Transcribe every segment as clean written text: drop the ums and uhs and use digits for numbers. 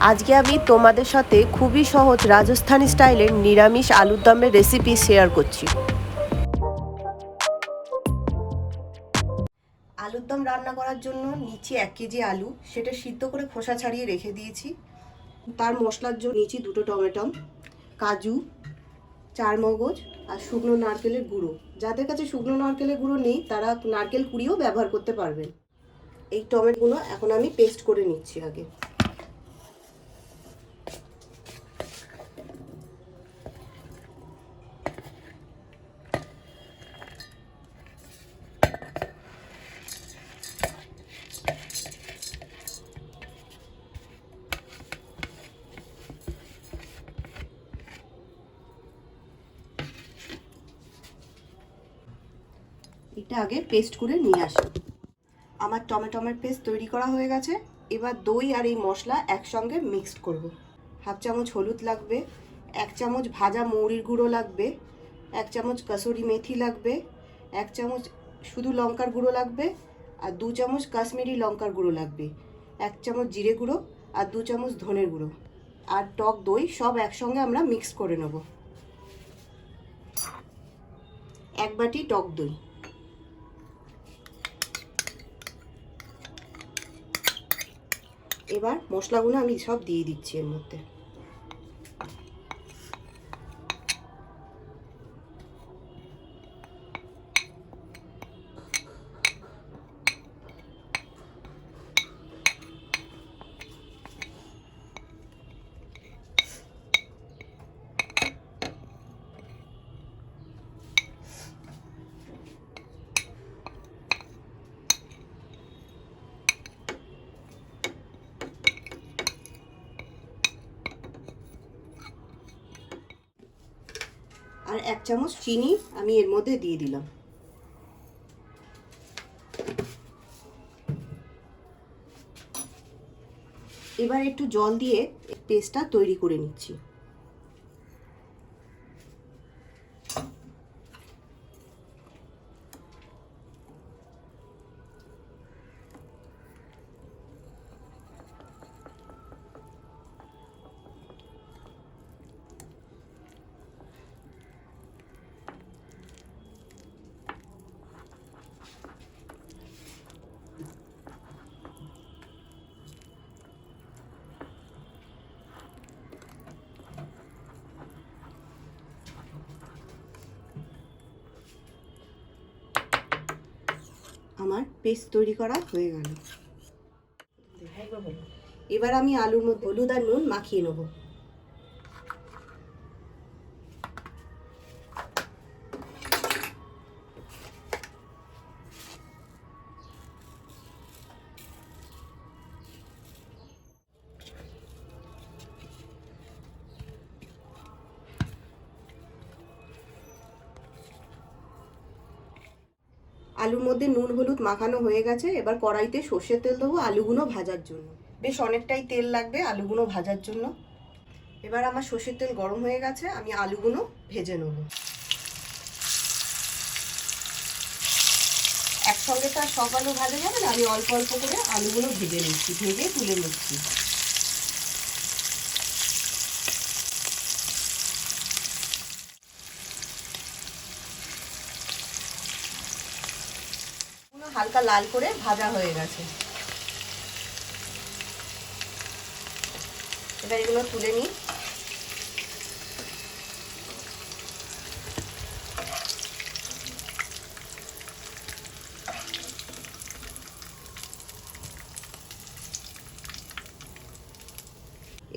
আজকে আমি তোমাদের সাথে খুবই সহজ রাজস্থানি স্টাইলের নিরামিষ আলুর দমের রেসিপি শেয়ার করছি। আলুর দম রান্না করার জন্য নিচে 1 কেজি আলু, সেটা সিদ্ধ করে খোসা ছাড়িয়ে রেখে দিয়েছি। তার মশলার জন্য নিচে 2টো টমেটো, কাজু, 4 মগজ আর শুকনো নারকেলের গুঁড়ো। যাদের কাছে শুকনো নারকেলের গুঁড়ো নেই তারা নারকেল কুড়িয়েও ব্যবহার করতে পারবেন। এই টমেটোগুলো এখন আমি পেস্ট করে নিচ্ছি আগে। এটা আগে পেস্ট করে নিয়ে আসি। আমার টমেটোর পেস্ট তৈরি করা হয়ে গেছে। এবার দই আর এই মশলা একসঙ্গে মিক্সড করব। 1/2 চামচ হলুদ লাগবে, 1 চামচ ভাজা মৌরির গুঁড়ো লাগবে, 1 চামচ কসুরি মেথি লাগবে, 1 চামচ শুধু লঙ্কার গুঁড়ো লাগবে আর 2 চামচ কাশ্মীরি লঙ্কার গুঁড়ো লাগবে, 1 চামচ জিরে গুঁড়ো আর 2 চামচ ধনের গুঁড়ো আর টক দই সব একসঙ্গে আমরা মিক্স করে নেব। 1 বাটি টক দই। এবার মশলাগুলো আমি সব দিয়ে দিচ্ছি এর মধ্যে। আর 1 চামচ চিনি আমি এর মধ্যে দিয়ে দিলাম। এবার একটু জল দিয়ে পেস্টটা তৈরি করে নিচ্ছি। আমার পেস্ট তৈরি করা হয়ে গেল। এবার আমি আলুর মধ্যে হলুদ আর নুন মাখিয়ে নেব। আলুর মধ্যে নুন হলুদ মাখানো হয়ে গেছে। এবার কড়াইতে সর্ষের তেল দেবো আলুগুলো ভাজার জন্য। বেশ অনেকটাই তেল লাগবে আলুগুলো ভাজার জন্য। এবার আমার সর্ষের তেল গরম হয়ে গেছে, আমি আলুগুলো ভেজে নেব। একসঙ্গে তো আর সব আলু ভাজা যাবে না, আমি অল্প অল্প করে আলুগুলো ভেজে নিচ্ছি, ভেজে তুলে নিচ্ছি। হালকা লাল করে ভাজা হয়ে গেছে। এবার এগুলো তুলে নিই।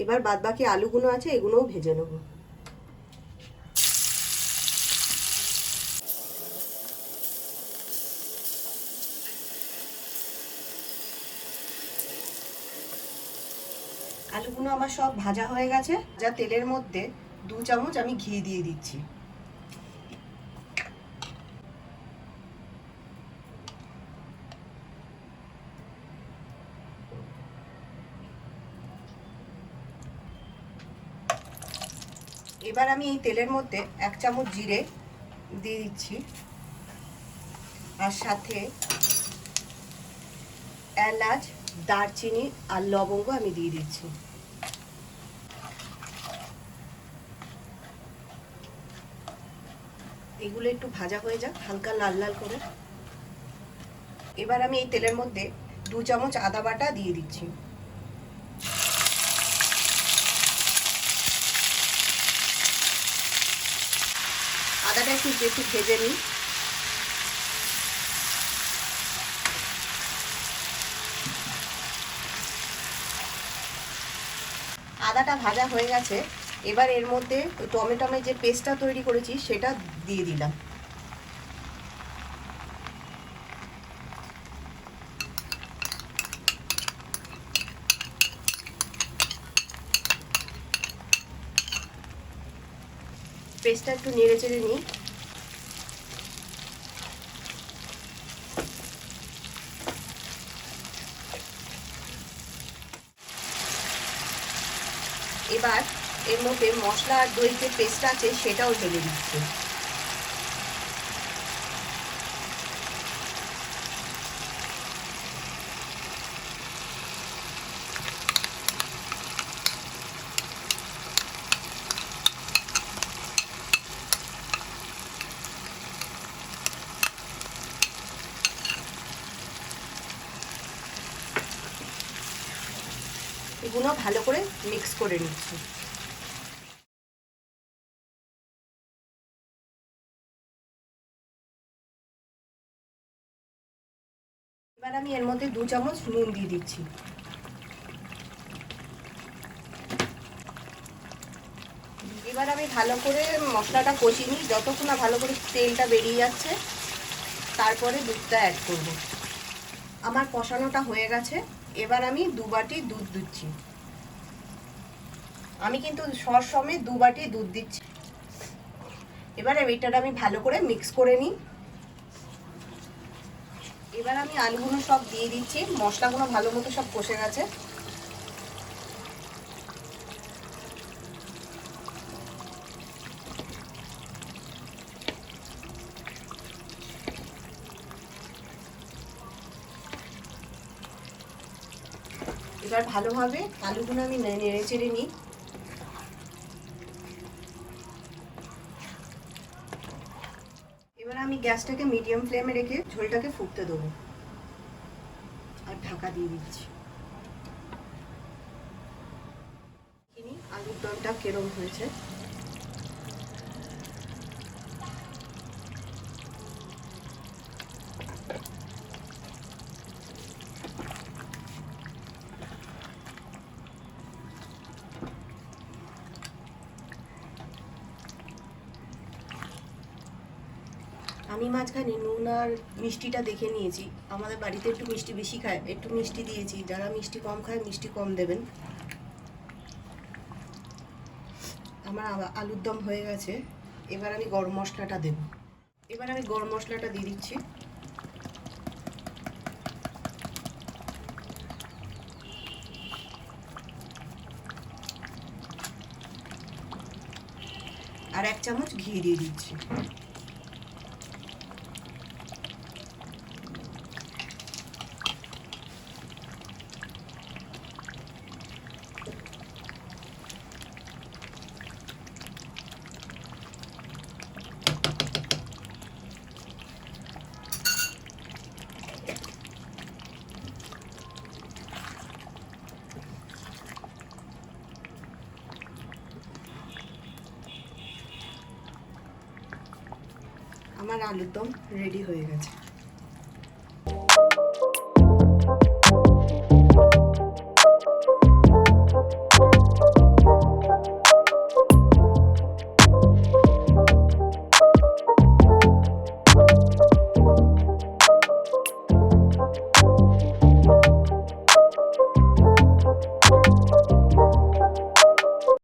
এবার বাদবাকি আলুগুলো আছে এগুলোও ভেজে নেব। আলুগুলো আমার সব ভাজা হয়ে গেছে। যা তেলের মধ্যে 2 চামচ আমি ঘি দিয়ে দিচ্ছি। এবার আমি এই তেলের মধ্যে 1 চামচ জিরে দিয়ে দিচ্ছি আর সাথে এলাচ, দারচিনি আর লবঙ্গ আমি দিয়ে দিচ্ছি। এগুলো একটু ভাজা হয়ে যাক হালকা লাল লাল করে। এবার আমি এই তেলের মধ্যে 2 চামচ আদা বাটা দিয়ে দিচ্ছি। আদাটা একটু ভেজে নিই। আদাটা ভাজা হয়ে গেছে। এবার এর মধ্যে টমেটোমের যে পেস্টটা তৈরি করেছি সেটা দিয়ে দিলাম। পেস্টটা একটু নেড়ে চেড়ে নিই। এবার এর মধ্যে মশলা আর দই যে পেস্ট আছে সেটাও ঢেলে দিচ্ছি। এগুলো ভালো করে মিক্স করে নিচ্ছি। এবার আমি এর মধ্যে 2 চামচ নুন দিয়ে দিচ্ছি। এবার আমি ভালো করে মশলাটা কষিয়ে নিই, যতক্ষণ না ভালো করে তেলটা বেরিয়ে যাচ্ছে তারপরে দুধটা অ্যাড করব। আমার কষানোটা হয়ে গেছে। এবার আমি 2 বাটি দুধ দিচ্ছি। আমি কিন্তু সস সমেত 2 বাটি দুধ দিচ্ছি। এবার এইটা আমি ভালো করে মিক্স করে নিই। এবার আমি আলুগুলো সব দিয়ে দিচ্ছি। মশলাগুলো ভালো মতো সব কষে গেছে। এবার ভালোভাবে আলুগুলো আমি নেড়ে চেড়ে নিই। এবার আমি গ্যাসটাকে মিডিয়াম ফ্লেমে রেখে ঝোলটাকে ফুটতে দেবো আর ঢাকা দিয়ে দিচ্ছি। আলুর দমটা কেরম হয়েছে। আমি মাঝখানে নুন আর মিষ্টিটা দেখে নিয়েছি। আমাদের বাড়িতে একটু মিষ্টি বেশি খায়, একটু মিষ্টি দিয়েছি। যারা মিষ্টি কম খায় মিষ্টি কম দেবেন। আমার আলুর দম হয়ে গেছে। এবার আমি গরম মশলাটা দেব। এবার আমি গরম মশলাটা দিয়ে দিচ্ছি। আর 1 চামচ ঘি দিয়ে দিচ্ছি। আমার আলুর দম রেডি হয়ে গেছে।